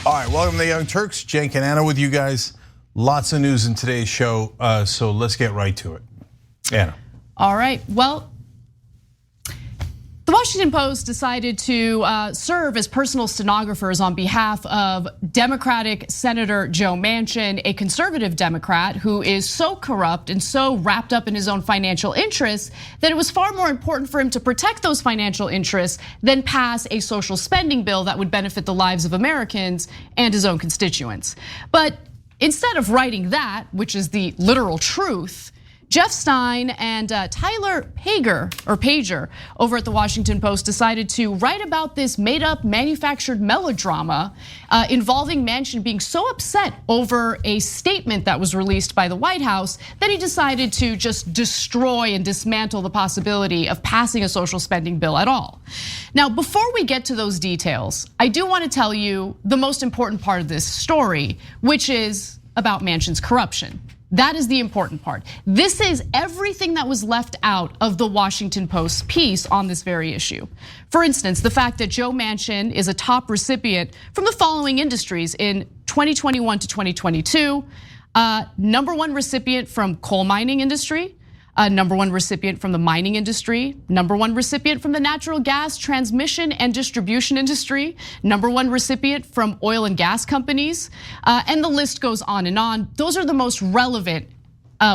All right, welcome to the Young Turks. Cenk and Anna with you guys. Lots of news in today's show, so let's get right to it. Anna. All right, well, the Washington Post decided to serve as personal stenographers on behalf of Democratic Senator Joe Manchin, a conservative Democrat who is so corrupt and so wrapped up in his own financial interests that it was far more important for him to protect those financial interests than pass a social spending bill that would benefit the lives of Americans and his own constituents. But instead of writing that, which is the literal truth, Jeff Stein and Tyler Pager over at the Washington Post decided to write about this made-up, manufactured melodrama involving Manchin being so upset over a statement that was released by the White House that he decided to just destroy and dismantle the possibility of passing a social spending bill at all. Now, before we get to those details, I do want to tell you the most important part of this story, which is about Manchin's corruption. That is the important part. This is everything that was left out of the Washington Post piece on this very issue. For instance, the fact that Joe Manchin is a top recipient from the following industries in 2021 to 2022. #1 recipient from coal mining industry, #1 recipient from the mining industry, #1 recipient from the natural gas transmission and distribution industry, #1 recipient from oil and gas companies, and the list goes on and on. Those are the most relevant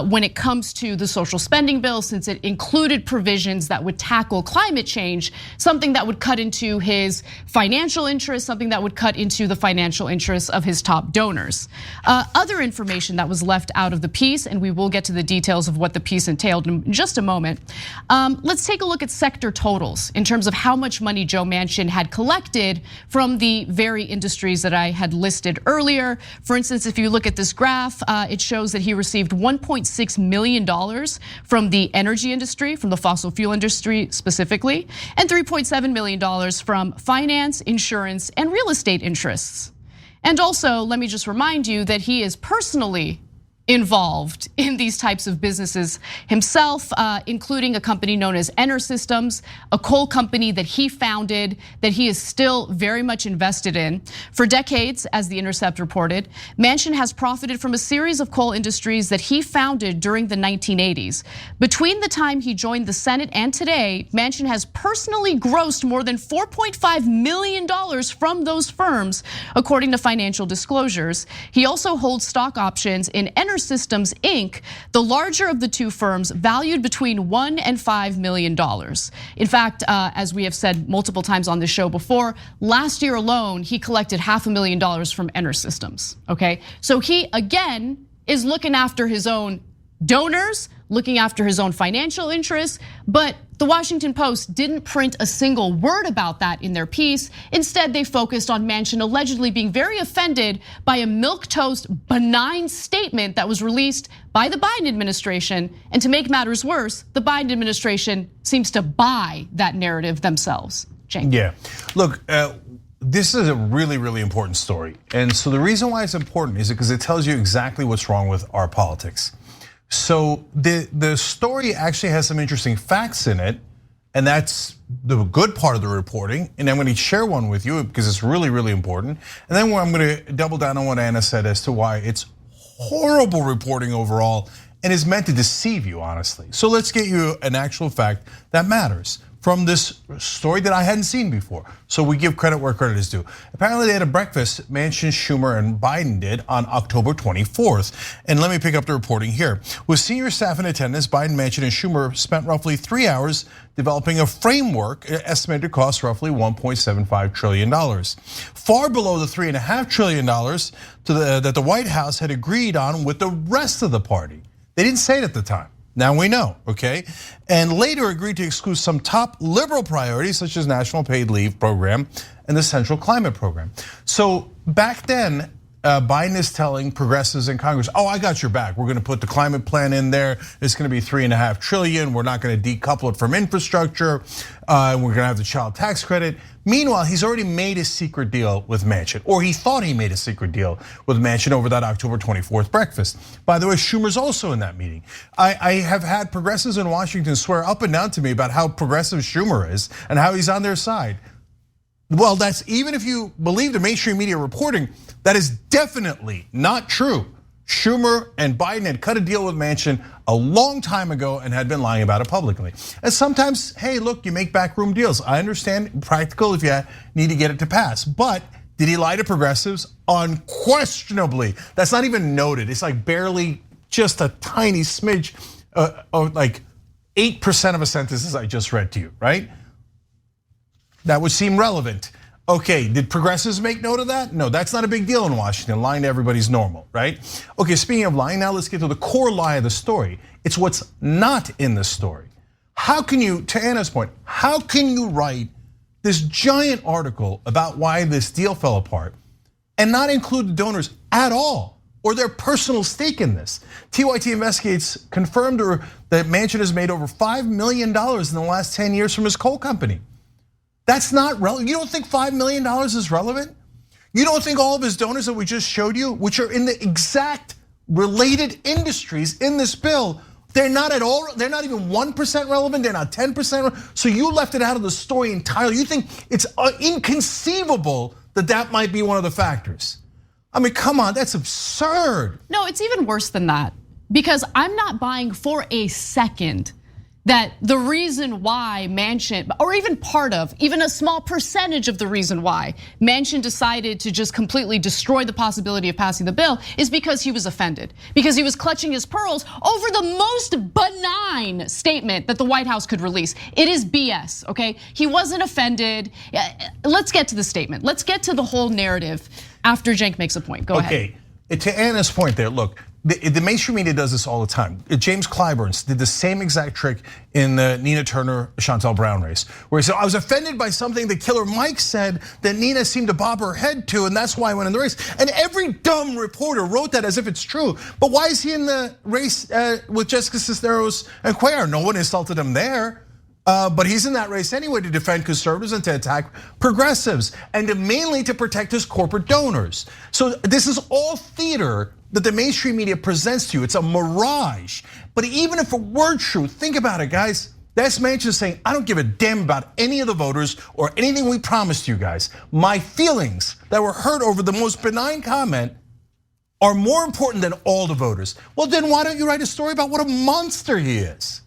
when it comes to the social spending bill, since it included provisions that would tackle climate change, something that would cut into his financial interests, something that would cut into the financial interests of his top donors. Other information that was left out of the piece, and we will get to the details of what the piece entailed in just a moment. Let's take a look at sector totals in terms of how much money Joe Manchin had collected from the very industries that I had listed earlier. For instance, if you look at this graph, it shows that he received $1.6 million from the energy industry, from the fossil fuel industry specifically, and $3.7 million from finance, insurance, and real estate interests. And also, let me just remind you that he is personally involved in these types of businesses himself, including a company known as Systems, a coal company that he founded, that he is still very much invested in. For decades, as The Intercept reported, Manchin has profited from a series of coal industries that he founded during the 1980s. Between the time he joined the Senate and today, Manchin has personally grossed more than $4.5 million from those firms, according to financial disclosures. He also holds stock options in Systems Inc., the larger of the two firms, valued between $1 and $5 million. In fact, as we have said multiple times on this show before, last year alone, he collected $500,000 from Systems, okay? So he, again, is looking after his own donors, looking after his own financial interests, but the Washington Post didn't print a single word about that in their piece. Instead, they focused on Manchin allegedly being very offended by a milquetoast, benign statement that was released by the Biden administration. And to make matters worse, the Biden administration seems to buy that narrative themselves. Cenk. Yeah, look, this is a really, really important story. And so the reason why it's important is because it tells you exactly what's wrong with our politics. So the story actually has some interesting facts in it, and that's the good part of the reporting. And I'm going to share one with you because it's really, really important. And then I'm going to double down on what Anna said as to why it's horrible reporting overall and is meant to deceive you, honestly. So let's get you an actual fact that matters from this story that I hadn't seen before. So we give credit where credit is due. Apparently they had a breakfast, Manchin, Schumer, and Biden did on October 24th. And let me pick up the reporting here. With senior staff in attendance, Biden, Manchin, and Schumer spent roughly 3 hours developing a framework estimated to cost roughly $1.75 trillion. Far below the $3.5 trillion that the White House had agreed on with the rest of the party. They didn't say it at the time. Now we know, okay? And later agreed to exclude some top liberal priorities such as National Paid Leave Program and the Central Climate Program. So back then, Biden is telling progressives in Congress, oh, I got your back. We're gonna put the climate plan in there. It's gonna be $3.5 trillion. We're not gonna decouple it from infrastructure. We're gonna have the child tax credit. Meanwhile, he's already made a secret deal with Manchin, or he thought he made a secret deal with Manchin over that October 24th breakfast. By the way, Schumer's also in that meeting. I have had progressives in Washington swear up and down to me about how progressive Schumer is and how he's on their side. Well, that's even if you believe the mainstream media reporting, that is definitely not true. Schumer and Biden had cut a deal with Manchin a long time ago and had been lying about it publicly. And sometimes, hey, look, you make backroom deals. I understand practical if you need to get it to pass. But did he lie to progressives? Unquestionably. That's not even noted. It's like barely just a tiny smidge, like 8% of a sentence as I just read to you, right? That would seem relevant. Okay, did progressives make note of that? No, that's not a big deal in Washington. Lying to everybody's normal, right? Okay, speaking of lying, now let's get to the core lie of the story. It's what's not in the story. How can you, to Anna's point, how can you write this giant article about why this deal fell apart and not include the donors at all or their personal stake in this? TYT Investigates confirmed that Manchin has made over $5 million in the last 10 years from his coal company. That's not relevant. You don't think $5 million is relevant? You don't think all of his donors that we just showed you, which are in the exact related industries in this bill, they're not at all, they're not even 1% relevant, they're not 10%. So you left it out of the story entirely. You think it's inconceivable that that might be one of the factors. I mean, come on, that's absurd. No, it's even worse than that, because I'm not buying for a second that the reason why Manchin, or even part of, even a small percentage of the reason why Manchin decided to just completely destroy the possibility of passing the bill is because he was offended, because he was clutching his pearls over the most benign statement that the White House could release. It is BS, okay? He wasn't offended. Let's get to the statement. Let's get to the whole narrative after Cenk makes a point. Go ahead. Okay, to Anna's point there, look, the mainstream media does this all the time. James Clyburn did the same exact trick in the Nina Turner, Chantal Brown race, where he said, I was offended by something that Killer Mike said that Nina seemed to bob her head to, and that's why I went in the race. And every dumb reporter wrote that as if it's true. But why is he in the race with Jessica Cisneros and Cuellar? No one insulted him there. But he's in that race anyway to defend conservatives and to attack progressives and mainly to protect his corporate donors. So this is all theater that the mainstream media presents to you. It's a mirage. But even if it were true, think about it, guys. That's Manchin saying, I don't give a damn about any of the voters or anything we promised you guys. My feelings that were hurt over the most benign comment are more important than all the voters. Well, then why don't you write a story about what a monster he is?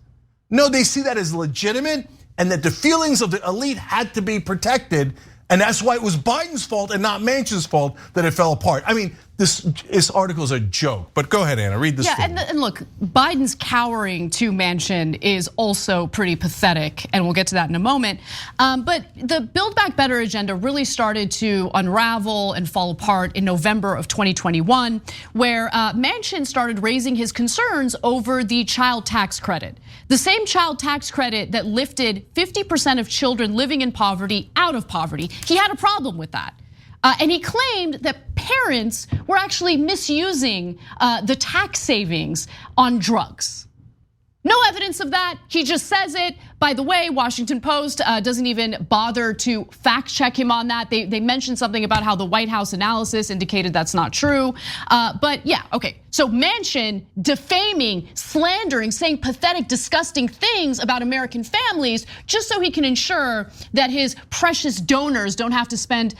No, they see that as legitimate and that the feelings of the elite had to be protected. And that's why it was Biden's fault and not Manchin's fault that it fell apart. I mean, this article is a joke, but go ahead, Anna, read this. Yeah, and look, Biden's cowering to Manchin is also pretty pathetic, and we'll get to that in a moment. But the Build Back Better agenda really started to unravel and fall apart in November of 2021, where Manchin started raising his concerns over the child tax credit. The same child tax credit that lifted 50% of children living in poverty out of poverty. He had a problem with that. And he claimed that parents were actually misusing the tax savings on drugs. No evidence of that, he just says it, By the way, Washington Post doesn't even bother to fact check him on that. They mentioned something about how the White House analysis indicated that's not true. But yeah, okay. So Manchin defaming, slandering, saying pathetic, disgusting things about American families just so he can ensure that his precious donors don't have to spend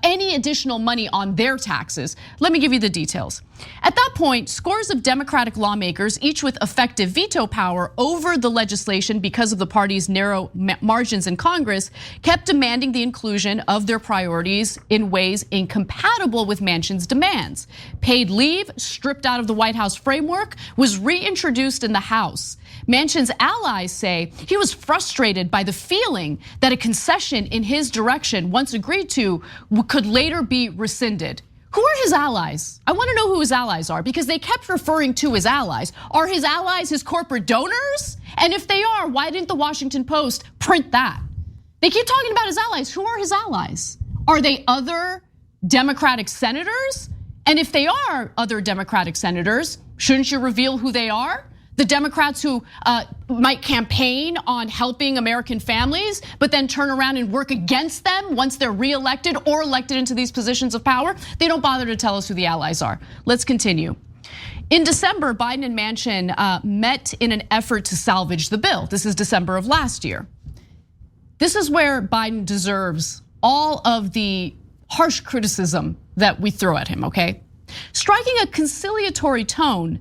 any additional money on their taxes. Let me give you the details. At that point, scores of Democratic lawmakers, each with effective veto power over the legislation because of the party's narrow margins in Congress, kept demanding the inclusion of their priorities in ways incompatible with Manchin's demands. Paid leave, stripped out of the White House framework, was reintroduced in the House. Manchin's allies say he was frustrated by the feeling that a concession in his direction, once agreed to, could later be rescinded. Who are his allies? I want to know who his allies are because they kept referring to his allies. Are his allies his corporate donors? And if they are, why didn't the Washington Post print that? They keep talking about his allies. Who are his allies? Are they other Democratic senators? And if they are other Democratic senators, shouldn't you reveal who they are? The Democrats who might campaign on helping American families, but then turn around and work against them once they're reelected or elected into these positions of power. They don't bother to tell us who the allies are. Let's continue. In December, Biden and Manchin met in an effort to salvage the bill. This is December of last year. This is where Biden deserves all of the harsh criticism that we throw at him, okay? Striking a conciliatory tone,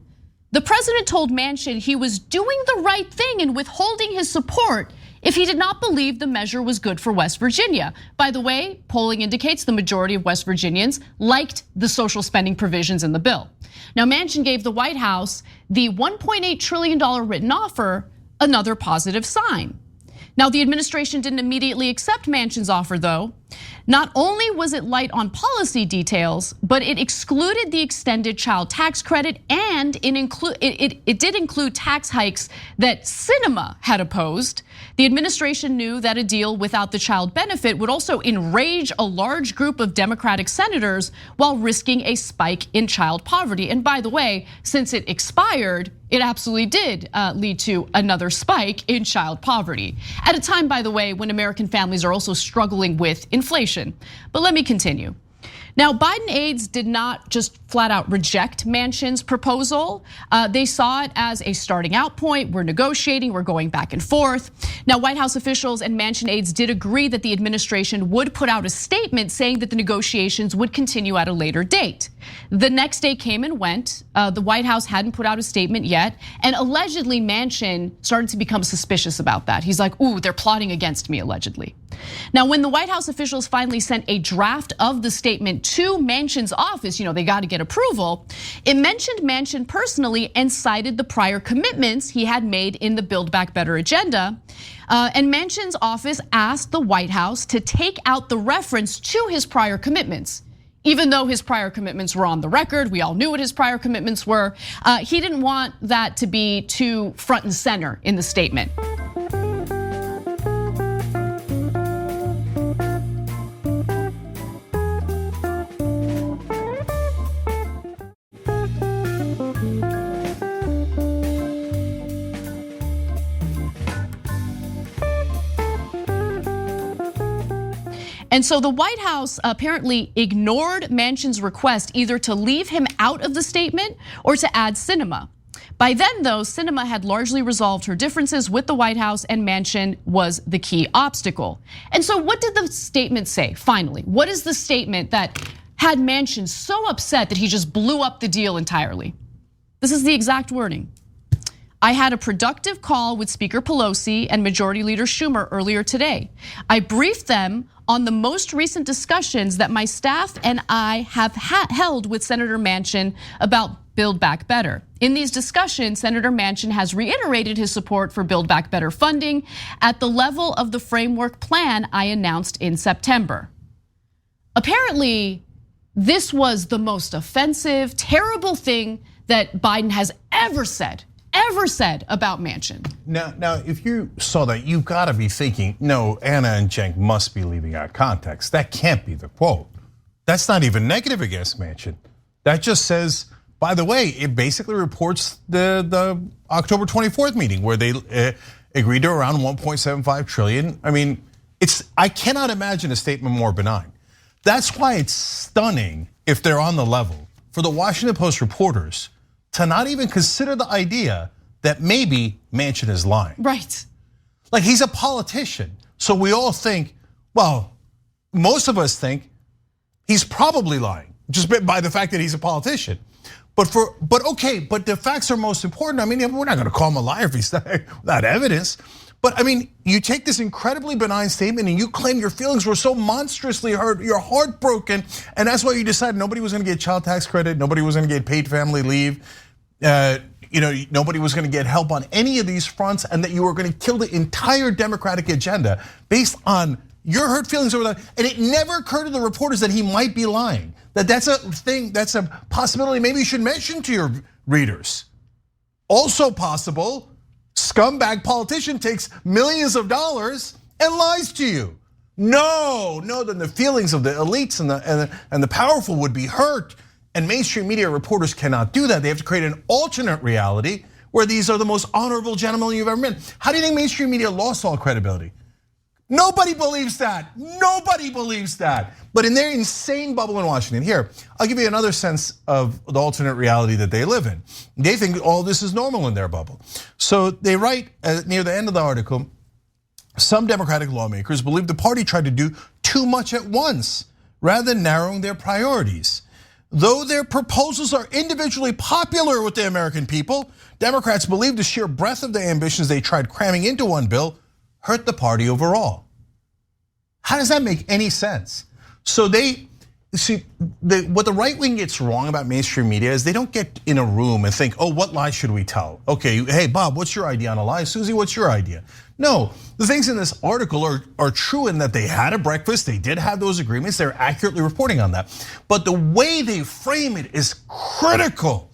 the president told Manchin he was doing the right thing in withholding his support if he did not believe the measure was good for West Virginia. By the way, polling indicates the majority of West Virginians liked the social spending provisions in the bill. Now, Manchin gave the White House the $1.8 trillion written offer another positive sign. Now, the administration didn't immediately accept Manchin's offer, though. Not only was it light on policy details, but it excluded the extended child tax credit, and it did include tax hikes that Sinema had opposed. The administration knew that a deal without the child benefit would also enrage a large group of Democratic senators while risking a spike in child poverty. And by the way, since it expired, it absolutely did lead to another spike in child poverty. At a time, by the way, when American families are also struggling with inflation. But let me continue. Now, Biden aides did not just flat out reject Manchin's proposal. They saw it as a starting out point. We're negotiating, we're going back and forth. Now, White House officials and Manchin aides did agree that the administration would put out a statement saying that the negotiations would continue at a later date. The next day came and went. The White House hadn't put out a statement yet. And allegedly, Manchin started to become suspicious about that. He's like, ooh, they're plotting against me, allegedly. Now, when the White House officials finally sent a draft of the statement to Manchin's office, they got to get approval. It mentioned Manchin personally and cited the prior commitments he had made in the Build Back Better agenda. And Manchin's office asked the White House to take out the reference to his prior commitments. Even though his prior commitments were on the record, we all knew what his prior commitments were. He didn't want that to be too front and center in the statement. And so the White House apparently ignored Manchin's request either to leave him out of the statement or to add Sinema. By then, though, Sinema had largely resolved her differences with the White House, and Manchin was the key obstacle. And so what did the statement say, finally? What is the statement that had Manchin so upset that he just blew up the deal entirely? This is the exact wording. I had a productive call with Speaker Pelosi and Majority Leader Schumer earlier today. I briefed them on the most recent discussions that my staff and I have held with Senator Manchin about Build Back Better. In these discussions, Senator Manchin has reiterated his support for Build Back Better funding at the level of the framework plan I announced in September. Apparently, this was the most offensive, terrible thing that Biden has ever said about Manchin. Now, if you saw that, you've got to be thinking, no, Anna and Cenk must be leaving out context. That can't be the quote. That's not even negative against Manchin. That just says, by the way, it basically reports the October 24th meeting where they agreed to around 1.75 trillion. I mean, I cannot imagine a statement more benign. That's why it's stunning, if they're on the level, for the Washington Post reporters to not even consider the idea that maybe Manchin is lying. Right. Like, he's a politician. So we all think, well, most of us think he's probably lying, just by the fact that he's a politician. But the facts are most important. I mean, we're not going to call him a liar if he's without evidence. But I mean, you take this incredibly benign statement and you claim your feelings were so monstrously hurt, you're heartbroken, and that's why you decided nobody was going to get child tax credit, nobody was going to get paid family leave, nobody was going to get help on any of these fronts, and that you were going to kill the entire Democratic agenda based on your hurt feelings over that. And it never occurred to the reporters that he might be lying. That's a thing, that's a possibility maybe you should mention to your readers. Also possible, scumbag politician takes millions of dollars and lies to you. No, then the feelings of the elites and the powerful would be hurt. And mainstream media reporters cannot do that. They have to create an alternate reality where these are the most honorable gentlemen you've ever met. How do you think mainstream media lost all credibility? Nobody believes that. Nobody believes that. But in their insane bubble in Washington, here, I'll give you another sense of the alternate reality that they live in. They think all this is normal in their bubble. So they write near the end of the article, some Democratic lawmakers believe the party tried to do too much at once rather than narrowing their priorities. Though their proposals are individually popular with the American people, Democrats believe the sheer breadth of the ambitions they tried cramming into one bill hurt the party overall. How does that make any sense? So what the right wing gets wrong about mainstream media is they don't get in a room and think, oh, what lie should we tell? Okay, hey, Bob, what's your idea on a lie? Susie, what's your idea? No, the things in this article are true in that they had a breakfast, they did have those agreements, they're accurately reporting on that. But the way they frame it is critical.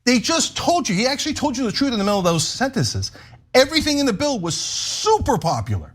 They just told you, he actually told you the truth in the middle of those sentences. Everything in the bill was super popular.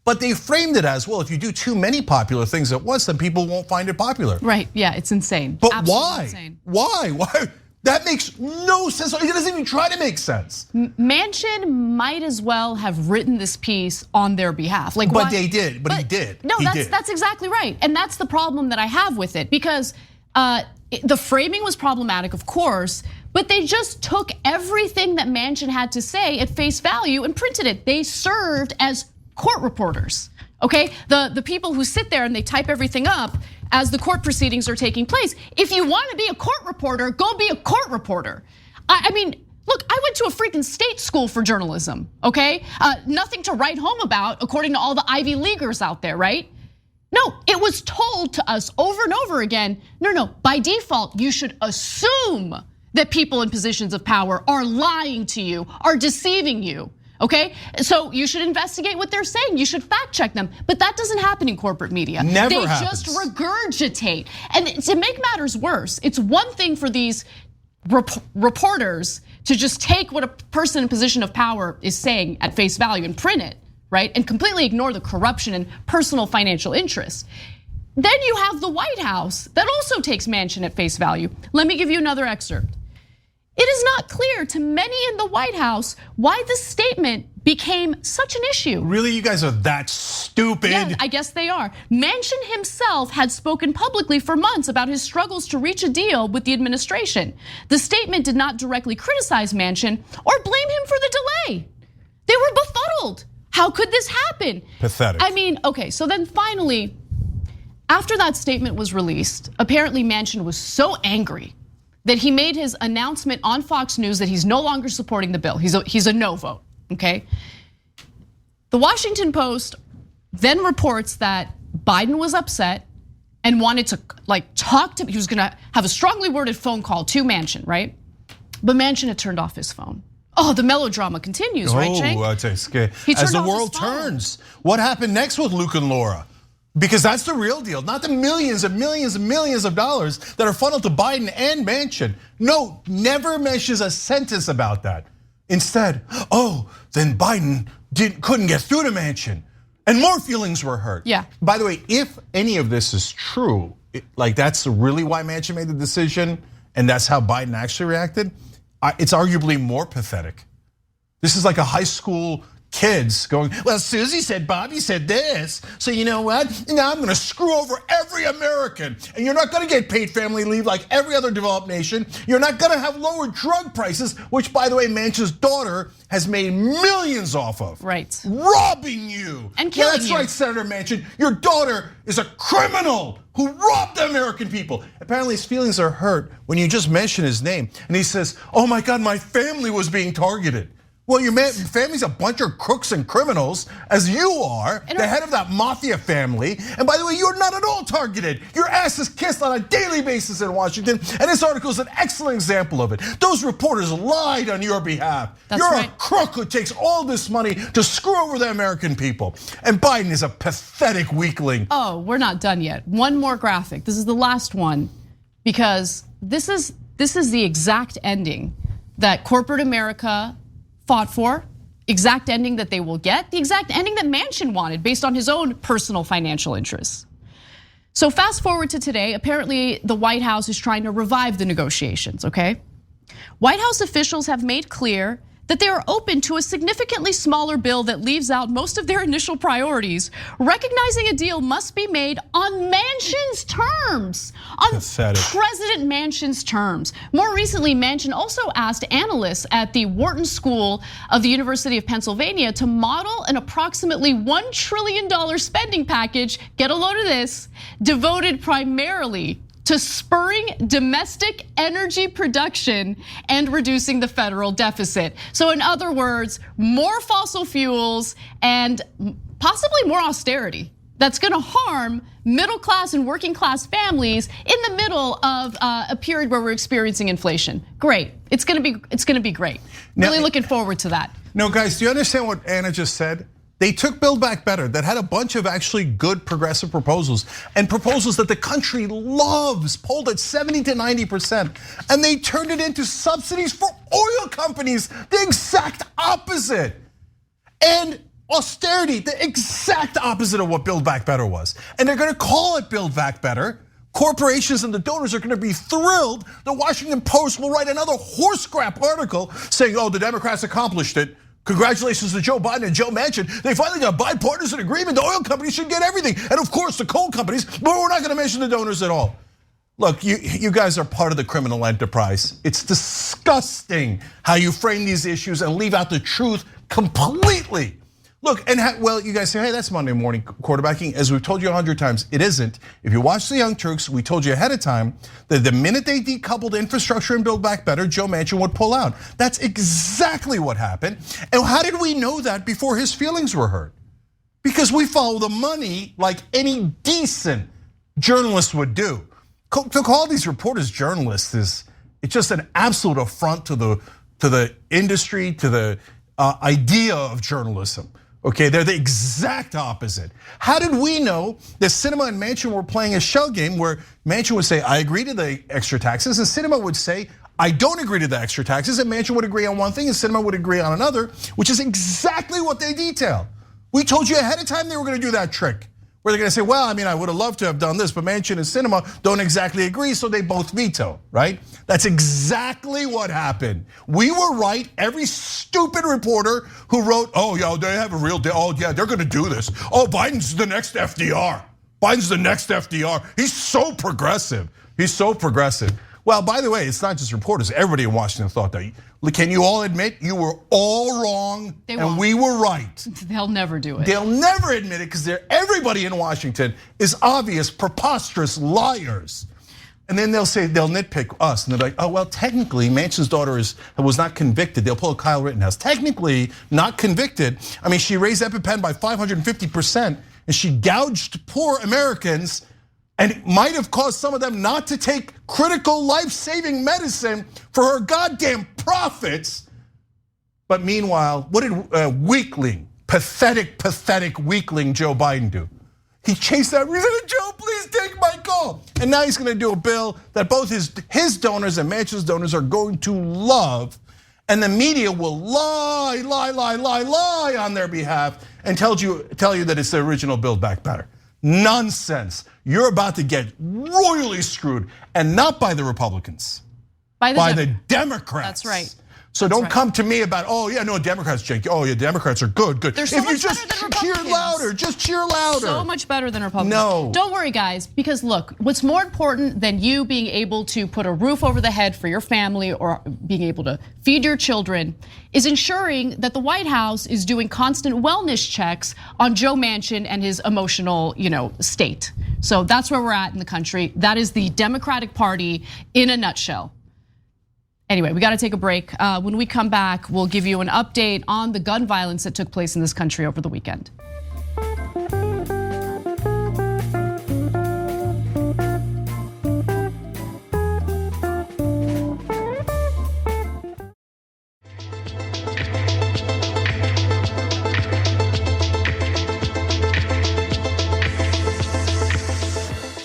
But they framed it as, well, if you do too many popular things at once, then people won't find it popular. Right, yeah, it's insane. But absolutely why? Insane. Why? That makes no sense. It doesn't even try to make sense. Manchin might as well have written this piece on their behalf. But he did. No, that's exactly right. And that's the problem that I have with it, because the framing was problematic, of course, but they just took everything that Manchin had to say at face value and printed it. They served as court reporters, okay? The people who sit there and they type everything up as the court proceedings are taking place. If you want to be a court reporter, go be a court reporter. I mean, look, I went to a freaking state school for journalism, okay? Nothing to write home about, according to all the Ivy Leaguers out there, right? No, it was told to us over and over again, no, by default, you should assume that people in positions of power are lying to you, are deceiving you, okay? So you should investigate what they're saying, you should fact check them, but that doesn't happen in corporate media. Never happens. They just regurgitate. And to make matters worse, it's one thing for these reporters to just take what a person in position of power is saying at face value and print it, right? And completely ignore the corruption and personal financial interests. Then you have the White House that also takes Manchin at face value. Let me give you another excerpt. It is not clear to many in the White House why this statement became such an issue. Really, you guys are that stupid? Yeah, I guess they are. Manchin himself had spoken publicly for months about his struggles to reach a deal with the administration. The statement did not directly criticize Manchin or blame him for the delay. They were befuddled. How could this happen? Pathetic. I mean, okay, so then finally, after that statement was released, apparently Manchin was so angry that he made his announcement on Fox News that he's no longer supporting the bill. He's a no vote, okay? The Washington Post then reports that Biden was upset and wanted to talk to, he was gonna have a strongly worded phone call to Manchin, right? But Manchin had turned off his phone. Oh, the melodrama continues, right, Cenk? Oh, that's scary. As the world turns, what happened next with Luke and Laura? Because that's the real deal, not the millions and millions and millions of dollars that are funneled to Biden and Manchin. No, never mentions a sentence about that. Instead, then Biden couldn't get through to Manchin, and more feelings were hurt. Yeah. By the way, if any of this is true, that's really why Manchin made the decision, and that's how Biden actually reacted, it's arguably more pathetic. This is like a high school kids going, well, Susie said, Bobby said this. So you know what? Now I'm gonna screw over every American. And you're not gonna get paid family leave like every other developed nation. You're not gonna have lower drug prices, which by the way, Manchin's daughter has made millions off of. Right. Robbing you. And killing that's you. Right, Senator Manchin. Your daughter is a criminal who robbed the American people. Apparently his feelings are hurt when you just mention his name. And he says, oh my God, my family was being targeted. Well, your family's a bunch of crooks and criminals, as you are, the head of that mafia family. And by the way, you're not at all targeted. Your ass is kissed on a daily basis in Washington, and this article is an excellent example of it. Those reporters lied on your behalf. That's you're right. a crook who takes all this money to screw over the American people. And Biden is a pathetic weakling. Oh, we're not done yet. One more graphic. This is the last one, because this is the exact ending that corporate America fought for, exact ending that they will get, the exact ending that Manchin wanted based on his own personal financial interests. So fast forward to today, apparently the White House is trying to revive the negotiations, okay? White House officials have made clear that they are open to a significantly smaller bill that leaves out most of their initial priorities, recognizing a deal must be made on Manchin's terms, on President Manchin's terms. More recently, Manchin also asked analysts at the Wharton School of the University of Pennsylvania to model an approximately $1 trillion spending package, get a load of this, devoted primarily to spurring domestic energy production and reducing the federal deficit. So in other words, more fossil fuels and possibly more austerity. That's gonna harm middle class and working class families in the middle of a period where we're experiencing inflation. Great, it's gonna be great. Really looking forward to that. No, guys, do you understand what Anna just said? They took Build Back Better that had a bunch of actually good progressive proposals and proposals that the country loves, polled at 70 to 90%, and they turned it into subsidies for oil companies, the exact opposite. And austerity, the exact opposite of what Build Back Better was. And they're gonna call it Build Back Better. Corporations and the donors are gonna be thrilled. The Washington Post will write another horse crap article saying, oh, the Democrats accomplished it. Congratulations to Joe Biden and Joe Manchin. They finally got a bipartisan agreement. The oil companies should get everything. And of course the coal companies, but we're not gonna mention the donors at all. Look, you guys are part of the criminal enterprise. It's disgusting how you frame these issues and leave out the truth completely. Look, and well, you guys say, hey, that's Monday morning quarterbacking. As we've told you 100 times, it isn't. If you watch the Young Turks, we told you ahead of time that the minute they decoupled infrastructure and Build Back Better, Joe Manchin would pull out. That's exactly what happened. And how did we know that before his feelings were hurt? Because we follow the money like any decent journalist would do. To call these reporters journalists it's just an absolute affront to the industry, to the idea of journalism. Okay, they're the exact opposite. How did we know that Sinema and Manchin were playing a shell game where Manchin would say, I agree to the extra taxes, and Sinema would say, I don't agree to the extra taxes, and Manchin would agree on one thing and Sinema would agree on another, which is exactly what they detail. We told you ahead of time they were gonna do that trick. Where they're gonna say, well, I mean, I would have loved to have done this, but Manchin and Sinema don't exactly agree, so they both veto, right? That's exactly what happened. We were right. Every stupid reporter who wrote, oh, yeah, they have a real deal. Oh, yeah, they're gonna do this. Oh, Biden's the next FDR. Biden's the next FDR. He's so progressive. He's so progressive. Well, by the way, it's not just reporters. Everybody in Washington thought that. Can you all admit you were all wrong and we were right? They'll never do it. They'll never admit it because everybody in Washington is obvious, preposterous liars. And then they'll say, they'll nitpick us and they're like, oh, well, technically Manchin's daughter was not convicted. They'll pull a Kyle Rittenhouse. Technically not convicted. I mean, she raised EpiPen by 550% and she gouged poor Americans and it might have caused some of them not to take critical life-saving medicine for her goddamn profits. But meanwhile, what did weakling, pathetic weakling Joe Biden do? He chased that reason, Joe, please take my call. And now he's gonna do a bill that both his donors and Manchin's donors are going to love. And the media will lie on their behalf and tell you that it's the original Build Back Better. Nonsense. You're about to get royally screwed, and not by the Republicans, by the Democrats. That's right. So don't come to me about, oh yeah, no, Democrats, Cenk. Oh yeah, Democrats are good. They're so much better than Republicans. Just cheer louder. So much better than Republicans. No. Don't worry, guys, because look, what's more important than you being able to put a roof over the head for your family or being able to feed your children is ensuring that the White House is doing constant wellness checks on Joe Manchin and his emotional, state. So that's where we're at in the country. That is the Democratic Party in a nutshell. Anyway, we got to take a break. When we come back, we'll give you an update on the gun violence that took place in this country over the weekend.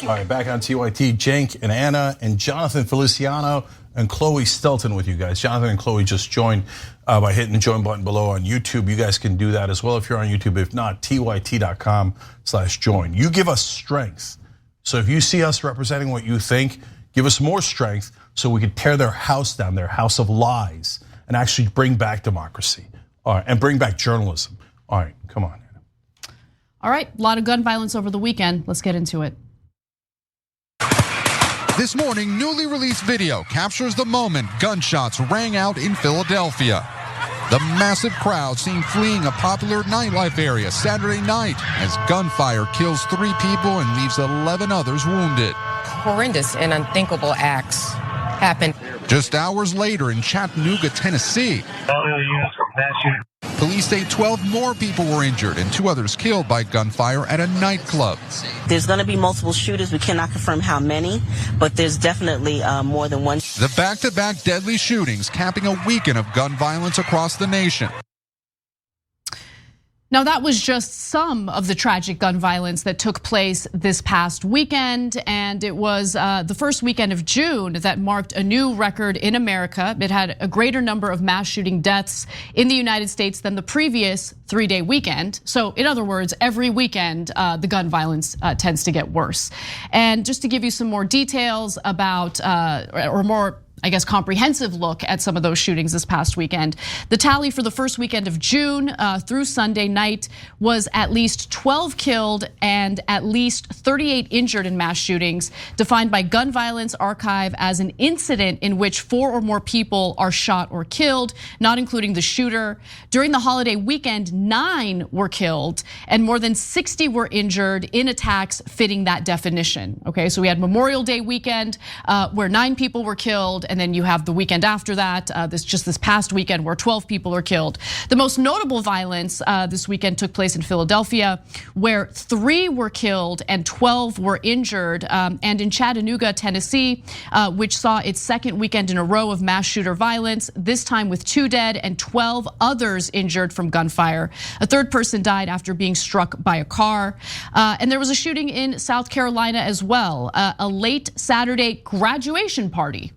All right, back on TYT, Cenk and Anna and Jonathan Feliciano and Chloe Stelton with you guys. Jonathan and Chloe just joined by hitting the join button below on YouTube. You guys can do that as well if you're on YouTube. If not, tyt.com/join. You give us strength. So if you see us representing what you think, give us more strength so we can tear their house down, their house of lies, and actually bring back democracy. All right, and bring back journalism. All right, come on. All right, a lot of gun violence over the weekend. Let's get into it. This morning, newly released video captures the moment gunshots rang out in Philadelphia. The massive crowd seen fleeing a popular nightlife area Saturday night as gunfire kills 3 people and leaves 11 others wounded. Horrendous and unthinkable acts happened. Just hours later in Chattanooga, Tennessee, police say 12 more people were injured and 2 others killed by gunfire at a nightclub. There's going to be multiple shooters. We cannot confirm how many, but there's definitely more than one. The back-to-back deadly shootings capping a weekend of gun violence across the nation. Now, that was just some of the tragic gun violence that took place this past weekend, and it was the first weekend of June that marked a new record in America. It had a greater number of mass shooting deaths in the United States than the previous 3-day weekend. So in other words, every weekend, the gun violence tends to get worse. And just to give you some more details about, or more, comprehensive look at some of those shootings this past weekend. The tally for the first weekend of June through Sunday night was at least 12 killed and at least 38 injured in mass shootings, defined by Gun Violence Archive as an incident in which 4 or more people are shot or killed, not including the shooter. During the holiday weekend, 9 were killed and more than 60 were injured in attacks fitting that definition. Okay, so we had Memorial Day weekend where 9 people were killed, and then you have the weekend after that, this past weekend where 12 people are killed. The most notable violence this weekend took place in Philadelphia, where 3 were killed and 12 were injured, and in Chattanooga, Tennessee, which saw its second weekend in a row of mass shooter violence, this time with 2 dead and 12 others injured from gunfire. A 3rd person died after being struck by a car. And there was a shooting in South Carolina as well, a late Saturday graduation party.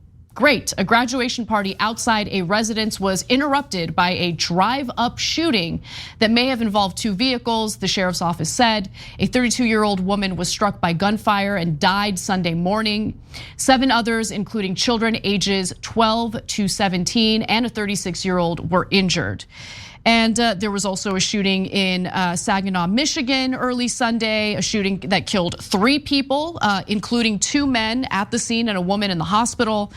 A graduation party outside a residence was interrupted by a drive-up shooting that may have involved 2 vehicles, the sheriff's office said. A 32-year-old woman was struck by gunfire and died Sunday morning. 7 others, including children ages 12 to 17 and a 36-year-old, were injured. And there was also a shooting in Saginaw, Michigan early Sunday, a shooting that killed 3 people, including 2 men at the scene and a woman in the hospital.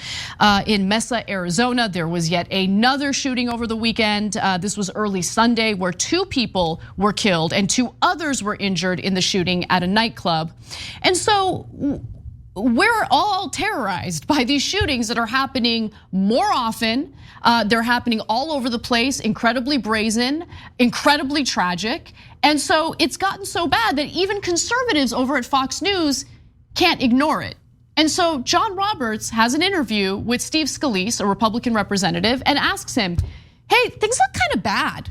In Mesa, Arizona, there was yet another shooting over the weekend. This was early Sunday where 2 people were killed and 2 others were injured in the shooting at a nightclub. And so we're all terrorized by these shootings that are happening more often. They're happening all over the place, incredibly brazen, incredibly tragic. And so it's gotten so bad that even conservatives over at Fox News can't ignore it. And so John Roberts has an interview with Steve Scalise, a Republican representative, and asks him, hey, things look kind of bad.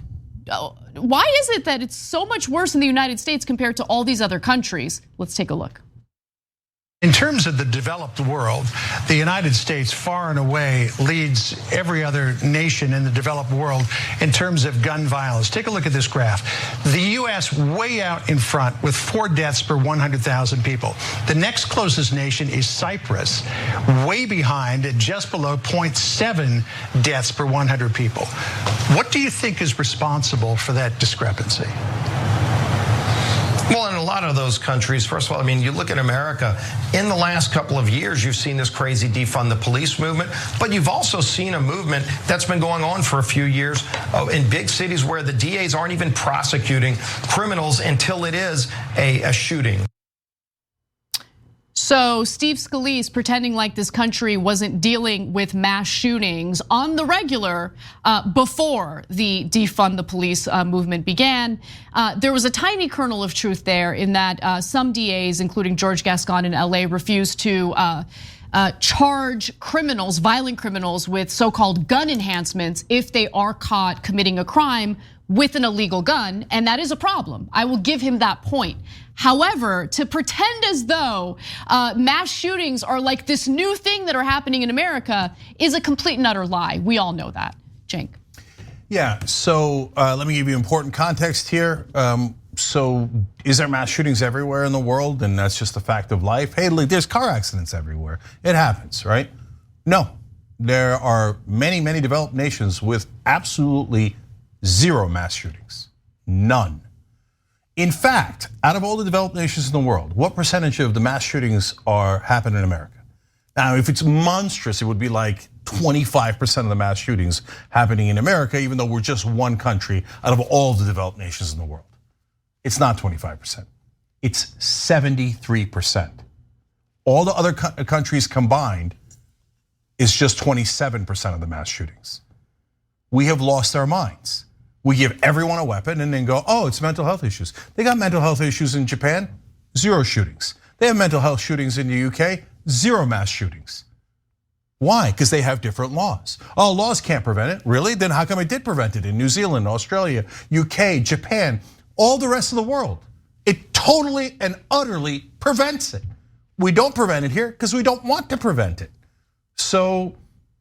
Why is it that it's so much worse in the United States compared to all these other countries? Let's take a look. In terms of the developed world, the United States far and away leads every other nation in the developed world in terms of gun violence. Take a look at this graph. The U.S. way out in front with 4 deaths per 100,000 people. The next closest nation is Cyprus, way behind at just below 0.7 deaths per 100 people. What do you think is responsible for that discrepancy? Well, in a lot of those countries, first of all, I mean, you look at America, in the last couple of years, you've seen this crazy defund the police movement, but you've also seen a movement that's been going on for a few years in big cities where the DAs aren't even prosecuting criminals until it is a shooting. So Steve Scalise pretending like this country wasn't dealing with mass shootings on the regular before the defund the police movement began. There was a tiny kernel of truth there in that some DAs, including George Gascon in LA, refused to charge criminals, violent criminals, with so-called gun enhancements if they are caught committing a crime with an illegal gun, and that is a problem. I will give him that point. However, to pretend as though mass shootings are like this new thing that are happening in America is a complete and utter lie. We all know that. Cenk. Yeah, so let me give you important context here. So is there mass shootings everywhere in the world and that's just a fact of life? Hey, look, there's car accidents everywhere. It happens, right? No, there are many, many developed nations with absolutely 0 mass shootings, none. In fact, out of all the developed nations in the world, what percentage of the mass shootings are happening in America? Now, if it's monstrous, it would be like 25% of the mass shootings happening in America, even though we're just one country out of all the developed nations in the world. It's not 25%, it's 73%. All the other countries combined is just 27% of the mass shootings. We have lost our minds. We give everyone a weapon and then go, oh, it's mental health issues. They got mental health issues in Japan, 0 shootings. They have mental health shootings in the UK, 0 mass shootings. Why? Because they have different laws. Oh, laws can't prevent it. Really? Then how come it did prevent it in New Zealand, Australia, UK, Japan, all the rest of the world? It totally and utterly prevents it. We don't prevent it here because we don't want to prevent it. So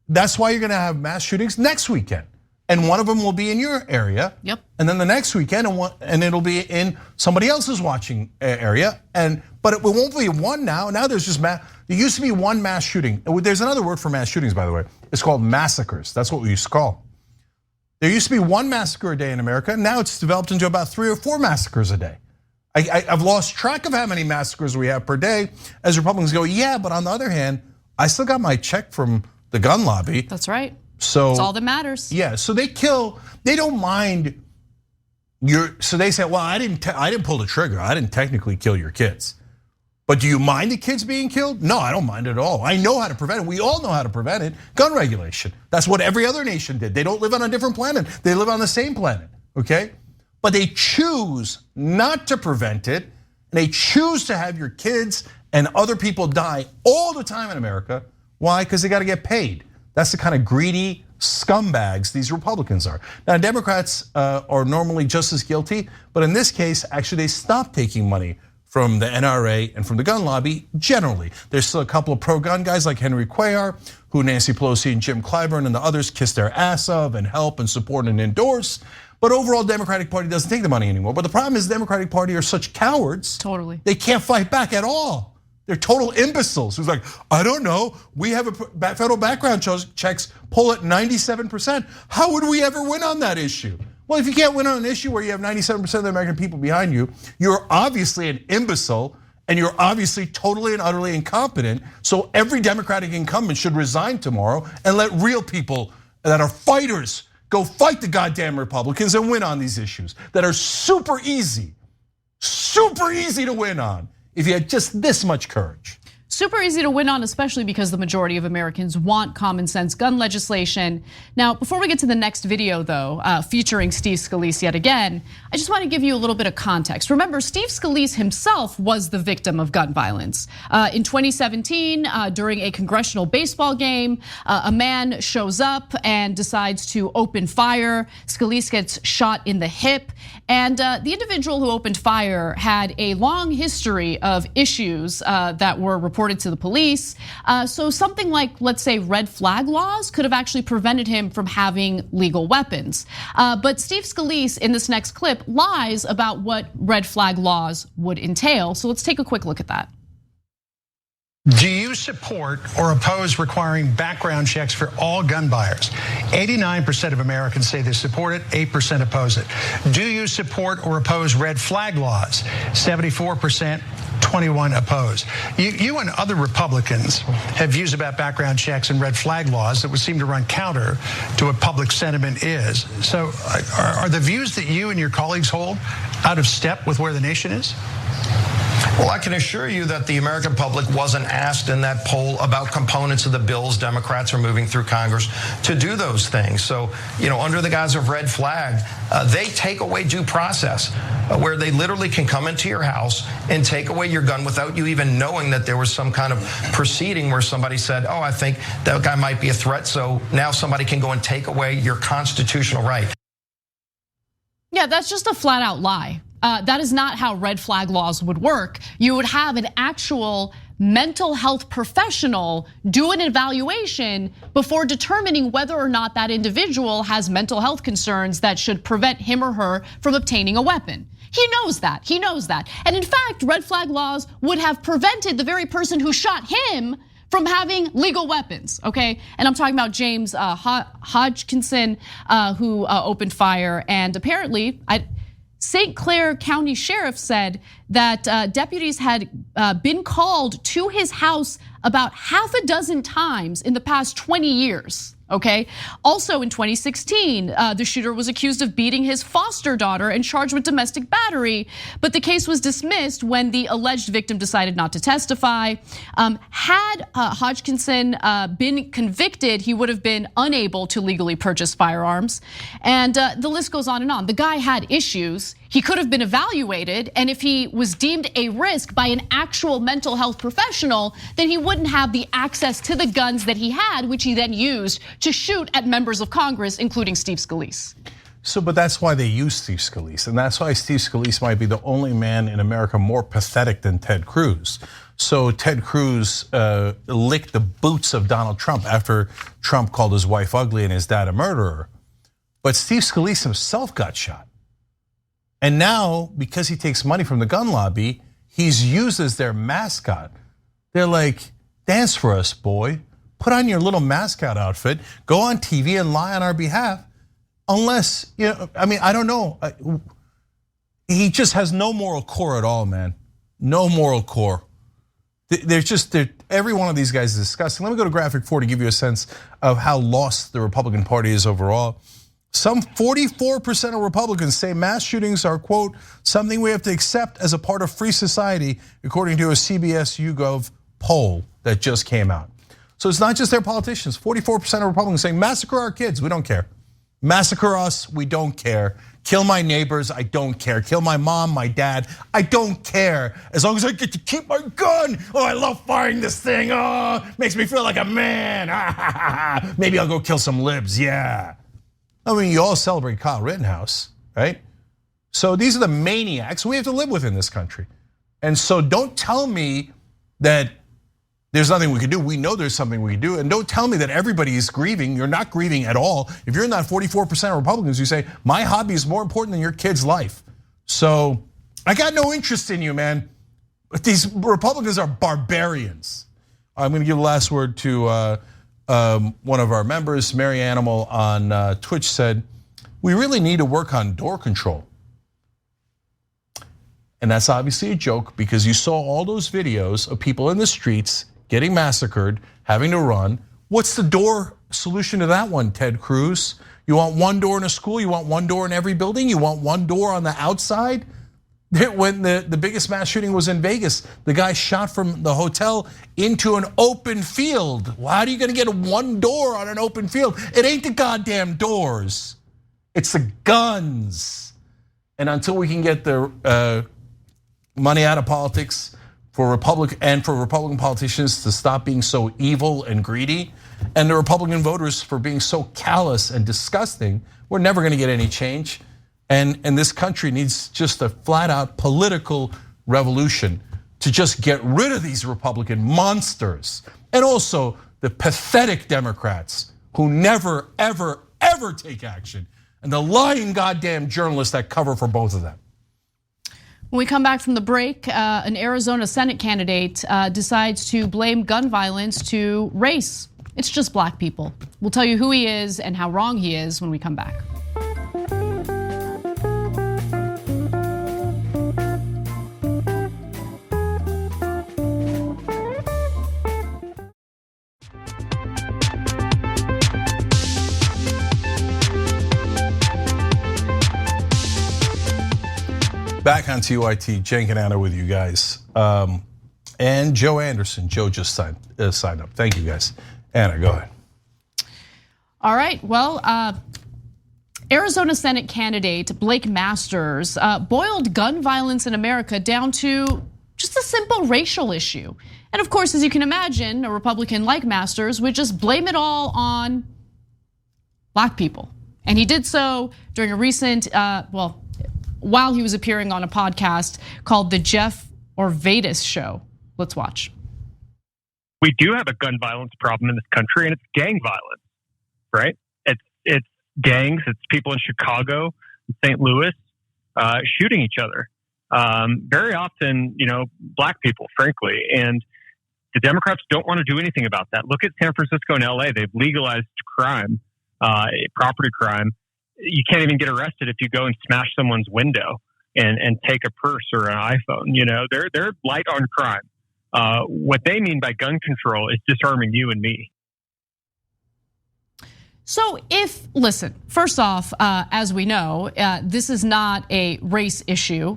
that's why you're gonna have mass shootings next weekend. And one of them will be in your area. Yep. And then the next weekend, and it'll be in somebody else's watching area. But it won't be one now. Now there's just there used to be one mass shooting. There's another word for mass shootings, by the way. It's called massacres. That's what we used to call them. There used to be one massacre a day in America. Now it's developed into about 3 or 4 massacres a day. I've lost track of how many massacres we have per day. As Republicans go, yeah, but on the other hand, I still got my check from the gun lobby. That's right. So it's all that matters. Yeah, so they don't mind so they say, well, I didn't pull the trigger. I didn't technically kill your kids. But do you mind the kids being killed? No, I don't mind it at all. I know how to prevent it. We all know how to prevent it. Gun regulation. That's what every other nation did. They don't live on a different planet. They live on the same planet, okay? But they choose not to prevent it. And they choose to have your kids and other people die all the time in America. Why? Because they got to get paid. That's the kind of greedy scumbags these Republicans are. Now, Democrats are normally just as guilty, but in this case, actually, they stopped taking money from the NRA and from the gun lobby generally. There's still a couple of pro-gun guys like Henry Cuellar, who Nancy Pelosi and Jim Clyburn and the others kiss their ass of and help and support and endorse. But overall, Democratic Party doesn't take the money anymore. But the problem is the Democratic Party are such cowards. Totally. They can't fight back at all. They're total imbeciles who's like, I don't know, we have a federal background checks poll at 97%. How would we ever win on that issue? Well, if you can't win on an issue where you have 97% of the American people behind you, you're obviously an imbecile and you're obviously totally and utterly incompetent. So every Democratic incumbent should resign tomorrow and let real people that are fighters go fight the goddamn Republicans and win on these issues that are super easy to win on. If you had just this much courage. Super easy to win on, especially because the majority of Americans want common sense gun legislation. Now, before we get to the next video though, featuring Steve Scalise yet again, I just want to give you a little bit of context. Remember, Steve Scalise himself was the victim of gun violence. In 2017, during a congressional baseball game, a man shows up and decides to open fire. Scalise gets shot in the hip. And the individual who opened fire had a long history of issues that were reported reported to the police. So something like, let's say, red flag laws could have actually prevented him from having legal weapons. But Steve Scalise in this next clip lies about what red flag laws would entail. So let's take a quick look at that. Do you support or oppose requiring background checks for all gun buyers? 89% of Americans say they support it, 8% oppose it. Do you support or oppose red flag laws? 74%. 21 oppose. You and other Republicans have views about background checks and red flag laws that would seem to run counter to what public sentiment is. So are the views that you and your colleagues hold out of step with where the nation is? Well, I can assure you that the American public wasn't asked in that poll about components of the bills Democrats are moving through Congress to do those things. So, under the guise of red flag, they take away due process, where they literally can come into your house and take away your gun without you even knowing that there was some kind of proceeding where somebody said, oh, I think that guy might be a threat. So now somebody can go and take away your constitutional right. Yeah, that's just a flat out lie. That is not how red flag laws would work. You would have an actual mental health professional do an evaluation before determining whether or not that individual has mental health concerns that should prevent him or her from obtaining a weapon. He knows that, he knows that. And in fact, red flag laws would have prevented the very person who shot him from having legal weapons, okay? And I'm talking about James Hodgkinson, who opened fire, and apparently, St. Clair County Sheriff said that deputies had been called to his house about half a dozen times in the past 20 years. Okay. Also in 2016, the shooter was accused of beating his foster daughter and charged with domestic battery. But the case was dismissed when the alleged victim decided not to testify. Had Hodgkinson been convicted, he would have been unable to legally purchase firearms. And the list goes on and on. The guy had issues. He could have been evaluated, and if he was deemed a risk by an actual mental health professional, then he wouldn't have the access to the guns that he had, which he then used to shoot at members of Congress, including Steve Scalise. So, but that's why they use Steve Scalise, and that's why Steve Scalise might be the only man in America more pathetic than Ted Cruz. So Ted Cruz licked the boots of Donald Trump after Trump called his wife ugly and his dad a murderer. But Steve Scalise himself got shot. And now, because he takes money from the gun lobby, he's used as their mascot. They're like, dance for us, boy. Put on your little mascot outfit, go on TV and lie on our behalf. Unless, I don't know. He just has no moral core at all, man. No moral core. Every one of these guys is disgusting. Let me go to graphic 4 to give you a sense of how lost the Republican Party is overall. Some 44% of Republicans say mass shootings are, quote, something we have to accept as a part of free society, according to a CBS YouGov poll that just came out. So it's not just their politicians. 44% of Republicans saying massacre our kids, we don't care. Massacre us, we don't care. Kill my neighbors, I don't care. Kill my mom, my dad, I don't care. As long as I get to keep my gun. Oh, I love firing this thing. Oh, makes me feel like a man. Maybe I'll go kill some libs, yeah. I mean, you all celebrate Kyle Rittenhouse, right? So these are the maniacs we have to live with in this country. And so don't tell me that there's nothing we can do. We know there's something we can do. And don't tell me that everybody is grieving. You're not grieving at all. If you're in that 44% of Republicans, you say, my hobby is more important than your kid's life. So I got no interest in you, man. But these Republicans are barbarians. I'm gonna give the last word to one of our members, Mary Animal on Twitch said, we really need to work on door control. And that's obviously a joke because you saw all those videos of people in the streets getting massacred, having to run. What's the door solution to that one, Ted Cruz? You want one door in a school? You want one door in every building? You want one door on the outside? When the biggest mass shooting was in Vegas, the guy shot from the hotel into an open field. Well, how are you gonna get one door on an open field? It ain't the goddamn doors, it's the guns. And until we can get the money out of politics for Republican politicians to stop being so evil and greedy, and the Republican voters for being so callous and disgusting, we're never gonna get any change. And this country needs just a flat out political revolution. to just get rid of these Republican monsters, and also the pathetic Democrats who never, ever, ever take action, and the lying goddamn journalists that cover for both of them. When we come back from the break, an Arizona Senate candidate decides to blame gun violence to race. It's just black people. We'll tell you who he is and how wrong he is when we come back. Back on TYT, Cenk and Anna with you guys. And Joe Anderson. Joe just signed up. Thank you guys. Anna, go ahead. All right, well, Arizona Senate candidate Blake Masters boiled gun violence in America down to just a simple racial issue. And of course, as you can imagine, a Republican like Masters would just blame it all on black people. And he did so during a recent, while he was appearing on a podcast called The Jeff Orvatis Show. Let's watch. We do have a gun violence problem in this country, and it's gang violence, right? It's gangs, it's people in Chicago, St. Louis, shooting each other. Very often, black people, frankly, and the Democrats don't want to do anything about that. Look at San Francisco and LA. They've legalized crime, property crime. You can't even get arrested if you go and smash someone's window and take a purse or an iPhone. They're light on crime. What they mean by gun control is disarming you and me. So listen, first off, as we know, this is not a race issue.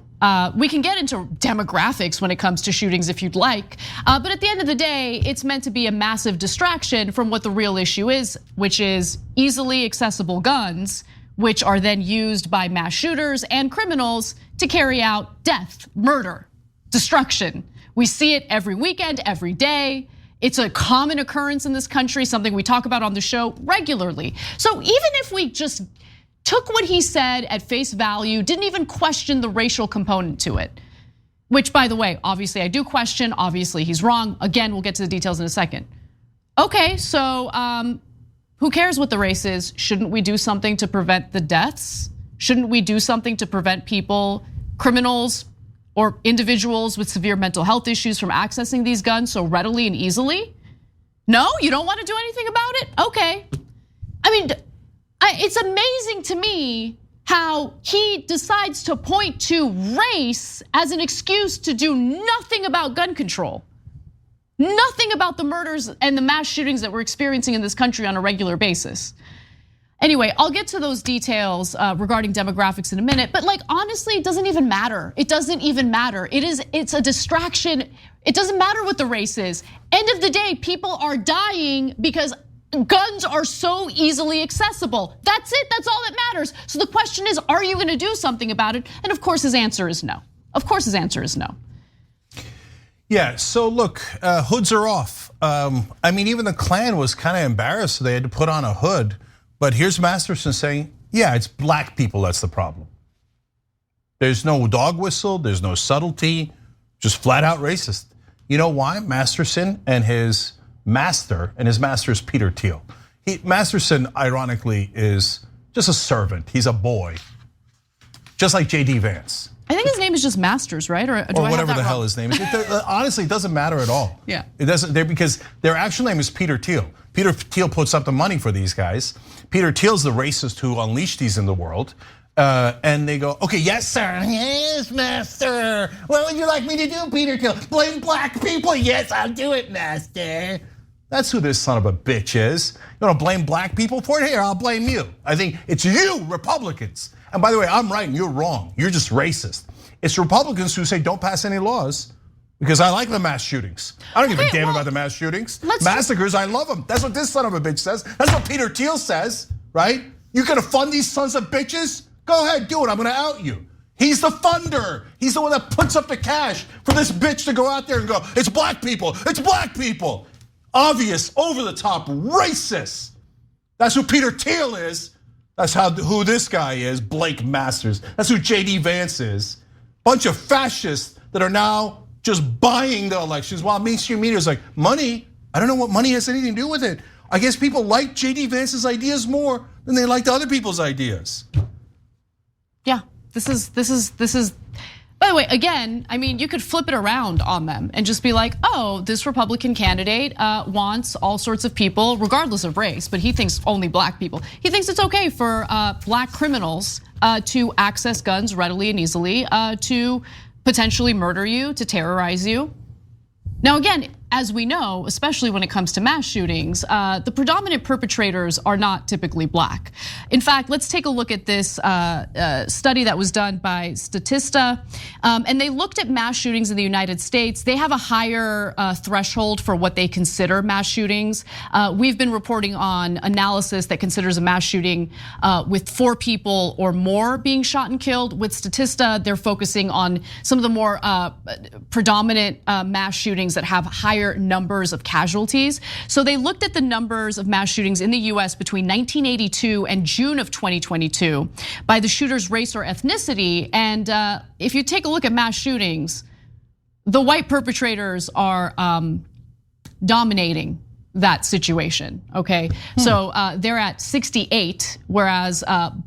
We can get into demographics when it comes to shootings if you'd like. But at the end of the day, it's meant to be a massive distraction from what the real issue is, which is easily accessible guns, which are then used by mass shooters and criminals to carry out death, murder, destruction. We see it every weekend, every day. It's a common occurrence in this country, something we talk about on the show regularly. So even if we just took what he said at face value, didn't even question the racial component to it, which by the way, obviously I do question, obviously he's wrong. Again, we'll get to the details in a second. Okay, so who cares what the race is? Shouldn't we do something to prevent the deaths? Shouldn't we do something to prevent people, criminals, or individuals with severe mental health issues from accessing these guns so readily and easily? No, you don't want to do anything about it? Okay. I mean, it's amazing to me how he decides to point to race as an excuse to do nothing about gun control. Nothing about the murders and the mass shootings that we're experiencing in this country on a regular basis. Anyway, I'll get to those details regarding demographics in a minute, but honestly, it doesn't even matter. It doesn't even matter. It's a distraction. It doesn't matter what the race is. End of the day, people are dying because guns are so easily accessible. That's it, that's all that matters. So the question is, are you gonna do something about it? And of course his answer is no. Of course his answer is no. Yeah, so look, hoods are off. I mean, even the Klan was kind of embarrassed, so they had to put on a hood. But here's Masterson saying, yeah, it's black people that's the problem. There's no dog whistle, there's no subtlety, just flat out racist. You know why? Masterson and his master is Peter Thiel. Masterson, ironically, is just a servant. He's a boy, just like JD Vance. I think his name is just Masters, right? Or whatever the hell his name is. Honestly, it doesn't matter at all. Yeah. It doesn't, because their actual name is Peter Thiel. Peter Thiel puts up the money for these guys. Peter Thiel's the racist who unleashed these in the world. And they go, okay, yes, sir, yes, master. What would you like me to do, Peter Thiel? Blame black people? Yes, I'll do it, master. That's who this son of a bitch is. You wanna blame black people for it? Here, I'll blame you. I think it's you, Republicans. And by the way, I'm right and you're wrong. You're just racist. It's Republicans who say don't pass any laws because I like the mass shootings. I don't give a damn about the mass shootings. Massacres, I love them. That's what this son of a bitch says. That's what Peter Thiel says, right? You gonna fund these sons of bitches? Go ahead, do it, I'm gonna out you. He's the funder. He's the one that puts up the cash for this bitch to go out there and go, it's black people, it's black people. Obvious, over the top, racist. That's who Peter Thiel is. That's who this guy is, Blake Masters. That's who JD Vance is. Bunch of fascists that are now just buying the elections while mainstream media is like, money? I don't know what money has anything to do with it. I guess people like JD Vance's ideas more than they liked other people's ideas. Yeah, this is. By the way, again, I mean, you could flip it around on them and just be like, oh, this Republican candidate wants all sorts of people, regardless of race, but he thinks only black people. He thinks it's okay for black criminals to access guns readily and easily, to potentially murder you, to terrorize you. Now, again, as we know, especially when it comes to mass shootings, the predominant perpetrators are not typically black. In fact, let's take a look at this study that was done by Statista. And they looked at mass shootings in the United States. They have a higher threshold for what they consider mass shootings. We've been reporting on analysis that considers a mass shooting with 4 people or more being shot and killed. With Statista, they're focusing on some of the more predominant mass shootings that have higher numbers of casualties. So they looked at the numbers of mass shootings in the US between 1982 and June of 2022 by the shooter's race or ethnicity. And if you take a look at mass shootings, the white perpetrators are dominating that situation, okay? So they're at 68, whereas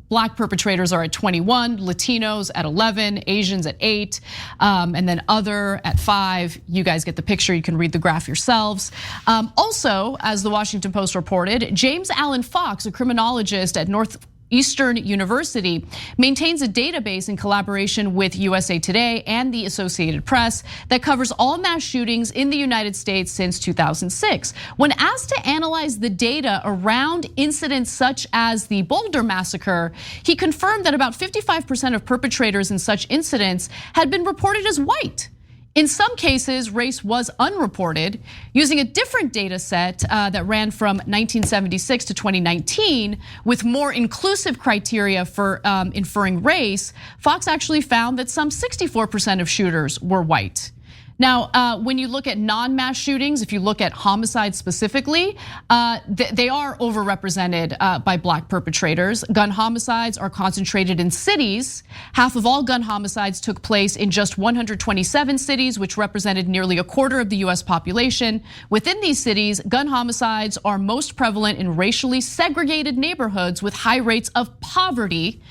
black perpetrators are at 21, Latinos at 11, Asians at 8, and then other at 5. You guys get the picture, you can read the graph yourselves. Also, as the Washington Post reported, James Allen Fox, a criminologist at Northeastern University, maintains a database in collaboration with USA Today and the Associated Press that covers all mass shootings in the United States since 2006. When asked to analyze the data around incidents such as the Boulder massacre, he confirmed that about 55% of perpetrators in such incidents had been reported as white. In some cases, race was unreported. Using a different data set that ran from 1976 to 2019 with more inclusive criteria for inferring race, Fox actually found that some 64% of shooters were white. Now, when you look at non-mass shootings, if you look at homicides specifically, they are overrepresented by black perpetrators. Gun homicides are concentrated in cities. Half of all gun homicides took place in just 127 cities, which represented nearly a quarter of the US population. Within these cities, gun homicides are most prevalent in racially segregated neighborhoods with high rates of poverty.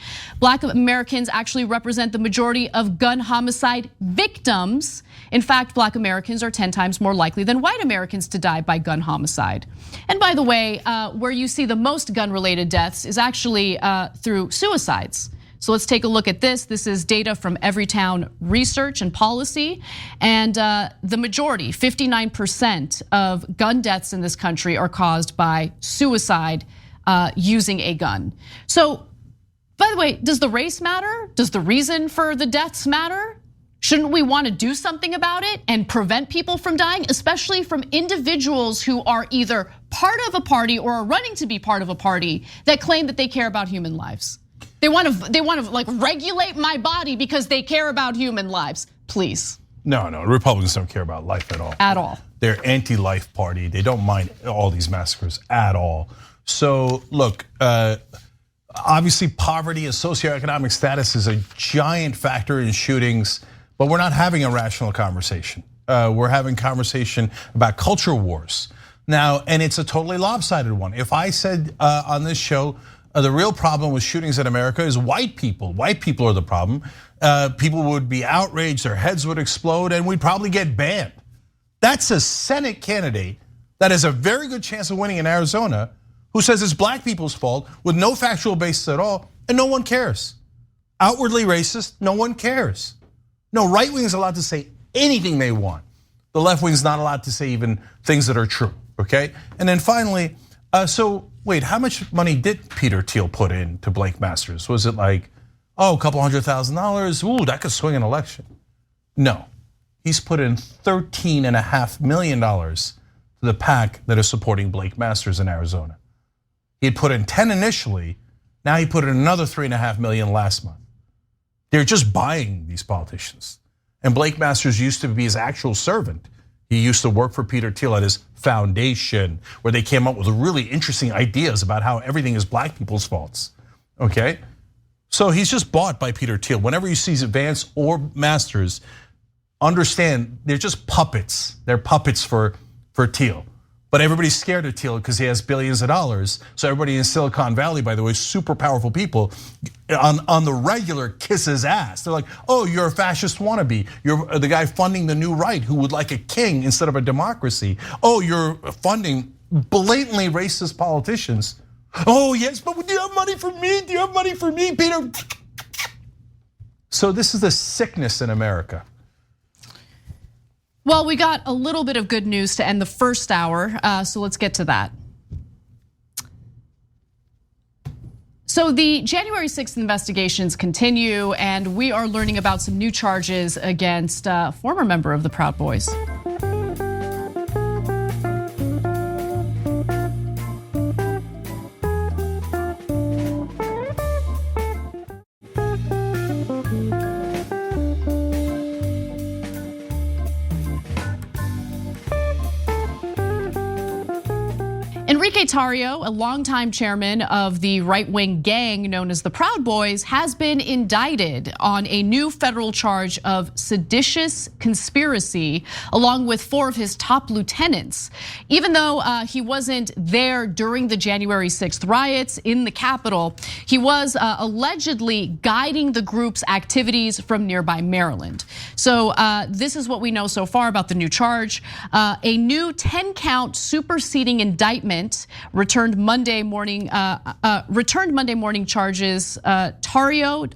Black Americans actually represent the majority of gun homicide victims. In fact, black Americans are 10 times more likely than white Americans to die by gun homicide. And by the way, where you see the most gun-related deaths is actually through suicides. So let's take a look at this. This is data from Everytown Research and Policy. And the majority, 59% of gun deaths in this country are caused by suicide using a gun. So, by the way, does the race matter? Does the reason for the deaths matter? Shouldn't we want to do something about it and prevent people from dying, especially from individuals who are either part of a party or are running to be part of a party that claim that they care about human lives? They want to like regulate my body because they care about human lives. Please. No, Republicans don't care about life at all. At all. They're anti-life party. They don't mind all these massacres at all. So look, obviously poverty and socioeconomic status is a giant factor in shootings. But we're not having a rational conversation. We're having conversation about culture wars. Now, and it's a totally lopsided one. If I said on this show, the real problem with shootings in America is white people. White people are the problem. People would be outraged, their heads would explode, and we'd probably get banned. That's a Senate candidate that has a very good chance of winning in Arizona who says it's black people's fault with no factual basis at all, and no one cares. Outwardly racist, no one cares. No, right wing is allowed to say anything they want. The left wing is not allowed to say even things that are true, okay? And then finally, so wait, how much money did Peter Thiel put in to Blake Masters? Was it like, a couple $100,000? Ooh, that could swing an election. No, he's put in $13.5 million to the PAC that is supporting Blake Masters in Arizona. He had put in 10 initially, now he put in another $3.5 million last month. They're just buying these politicians. And Blake Masters used to be his actual servant. He used to work for Peter Thiel at his foundation, where they came up with really interesting ideas about how everything is black people's faults, okay? So he's just bought by Peter Thiel. Whenever you see Vance or Masters, understand they're just puppets. They're puppets for Thiel. But everybody's scared of Thiel because he has billions of dollars. So everybody in Silicon Valley, by the way, super powerful people, on the regular kiss his ass. They're like, oh, you're a fascist wannabe. You're the guy funding the new right who would like a king instead of a democracy. Oh, you're funding blatantly racist politicians. Oh, yes, but do you have money for me? Do you have money for me, Peter? So this is the sickness in America. Well, we got a little bit of good news to end the first hour, so let's get to that. So the January 6th investigations continue, and we are learning about some new charges against a former member of the Proud Boys. Enrique Tarrio, a longtime chairman of the right-wing gang known as the Proud Boys, has been indicted on a new federal charge of seditious conspiracy, along with 4 of his top lieutenants. Even though he wasn't there during the January 6th riots in the Capitol, he was allegedly guiding the group's activities from nearby Maryland. So this is what we know so far about the new charge. A new 10-count superseding indictment returned Monday morning charges Tarrio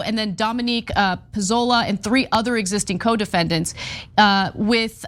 and then Dominique Pizzola and 3 other existing co-defendants with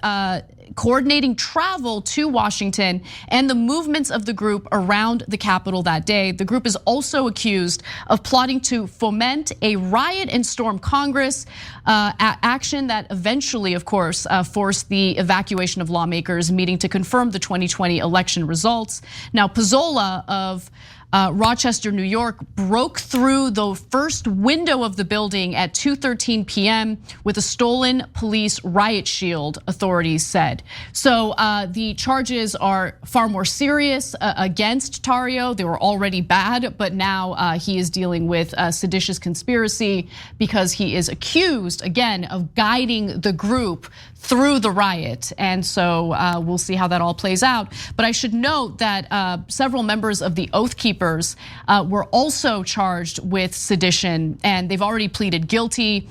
coordinating travel to Washington and the movements of the group around the Capitol that day. The group is also accused of plotting to foment a riot and storm Congress, action that eventually, of course, forced the evacuation of lawmakers meeting to confirm the 2020 election results. Now, Pizzola of Rochester, New York, broke through the first window of the building at 2:13 p.m. with a stolen police riot shield, authorities said. So the charges are far more serious against Tarrio. They were already bad, but now he is dealing with seditious conspiracy because he is accused, again, of guiding the group through the riot. And so we'll see how that all plays out. But I should note that several members of the Oath Keepers were also charged with sedition, and they've already pleaded guilty.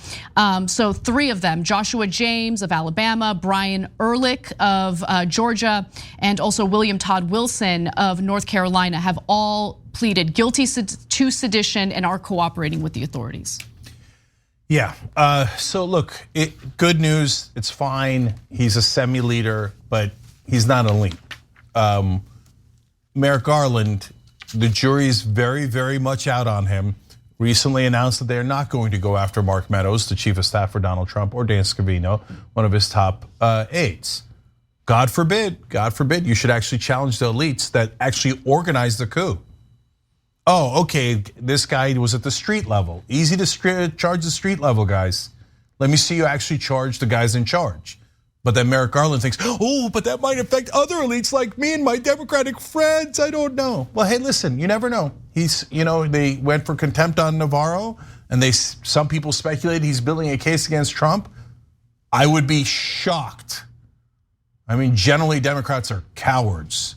So 3 of them, Joshua James of Alabama, Brian Ehrlich of Georgia, and also William Todd Wilson of North Carolina, have all pleaded guilty to sedition and are cooperating with the authorities. Yeah, so look, good news, it's fine. He's a semi-leader, but he's not elite. Merrick Garland, the jury's very, very much out on him. Recently announced that they're not going to go after Mark Meadows, the chief of staff for Donald Trump, or Dan Scavino, one of his top aides. God forbid, you should actually challenge the elites that actually organized the coup. Oh, okay, this guy was at the street level. Easy to charge the street level guys. Let me see you actually charge the guys in charge. But then Merrick Garland thinks, oh, but that might affect other elites like me and my Democratic friends. I don't know. Well, hey, listen, you never know. They went for contempt on Navarro, and some people speculate he's building a case against Trump. I would be shocked. I mean, generally Democrats are cowards.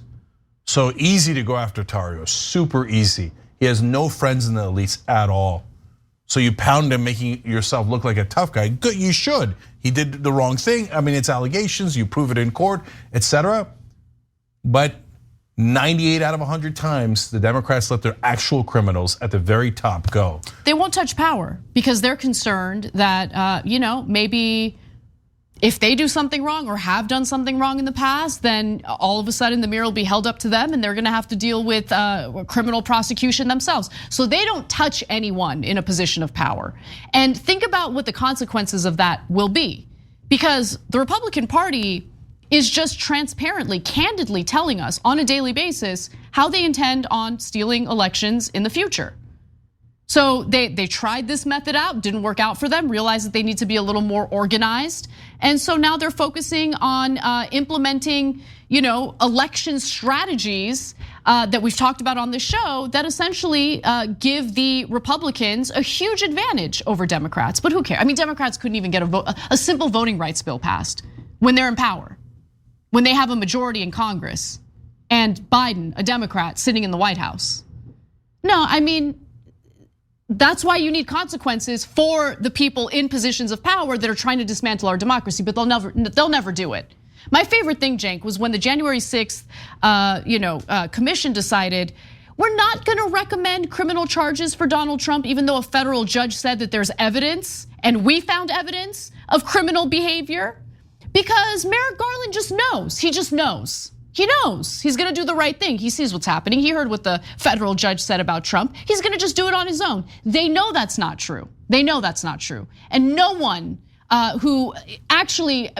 So easy to go after Tarrio, super easy. He has no friends in the elites at all. So you pound him, making yourself look like a tough guy. Good, you should. He did the wrong thing. I mean, it's allegations, you prove it in court, etc. But 98 out of 100 times, the Democrats let their actual criminals at the very top go. They won't touch power because they're concerned that maybe if they do something wrong or have done something wrong in the past, then all of a sudden the mirror will be held up to them and they're gonna have to deal with criminal prosecution themselves. So they don't touch anyone in a position of power. And think about what the consequences of that will be. Because the Republican Party is just transparently, candidly telling us on a daily basis how they intend on stealing elections in the future. So they tried this method out, didn't work out for them, realized that they need to be a little more organized. And so now they're focusing on implementing, election strategies that we've talked about on the show that essentially give the Republicans a huge advantage over Democrats. But who cares? I mean, Democrats couldn't even get a simple voting rights bill passed when they're in power, when they have a majority in Congress, and Biden, a Democrat, sitting in the White House. No, I mean, that's why you need consequences for the people in positions of power that are trying to dismantle our democracy, but they'll never do it. My favorite thing, Cenk, was when the January 6th commission decided we're not gonna recommend criminal charges for Donald Trump, even though a federal judge said that there's evidence, and we found evidence of criminal behavior, because Merrick Garland just knows, he just knows. He knows he's gonna do the right thing. He sees what's happening. He heard what the federal judge said about Trump. He's gonna just do it on his own. They know that's not true. They know that's not true. And no one who actually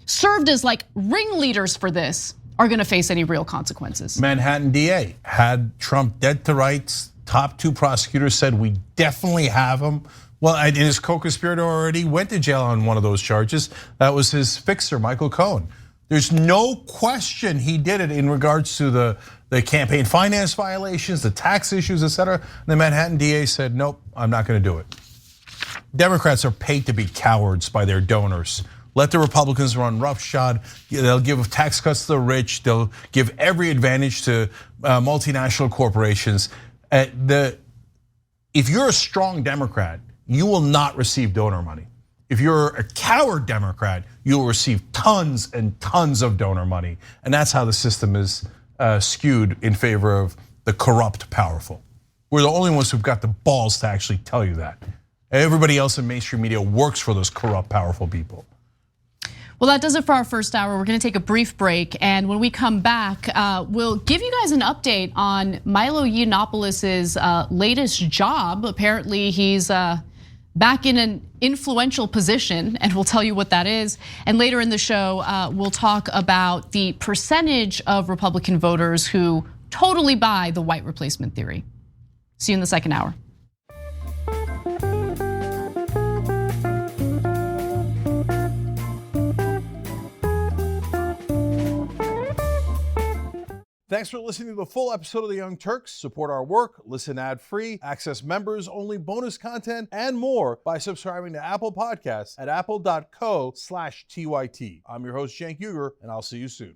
served as like ringleaders for this are gonna face any real consequences. Manhattan DA had Trump dead to rights. Top 2 prosecutors said we definitely have him. Well, and his co-conspirator already went to jail on one of those charges. That was his fixer, Michael Cohen. There's no question he did it in regards to the campaign finance violations, the tax issues, etc. The Manhattan DA said, nope, I'm not gonna do it. Democrats are paid to be cowards by their donors. Let the Republicans run roughshod. They'll give tax cuts to the rich. They'll give every advantage to multinational corporations. If you're a strong Democrat, you will not receive donor money. If you're a coward Democrat, you will receive tons and tons of donor money. And that's how the system is skewed in favor of the corrupt powerful. We're the only ones who've got the balls to actually tell you that. Everybody else in mainstream media works for those corrupt powerful people. Well, that does it for our first hour. We're gonna take a brief break, and when we come back, we'll give you guys an update on Milo Yiannopoulos' latest job. Apparently he's back in an influential position, and we'll tell you what that is. And later in the show, we'll talk about the percentage of Republican voters who totally buy the white replacement theory. See you in the second hour. Thanks for listening to the full episode of The Young Turks. Support our work, listen ad-free, access members-only bonus content, and more by subscribing to Apple Podcasts at apple.co/TYT. I'm your host, Cenk Uygur, and I'll see you soon.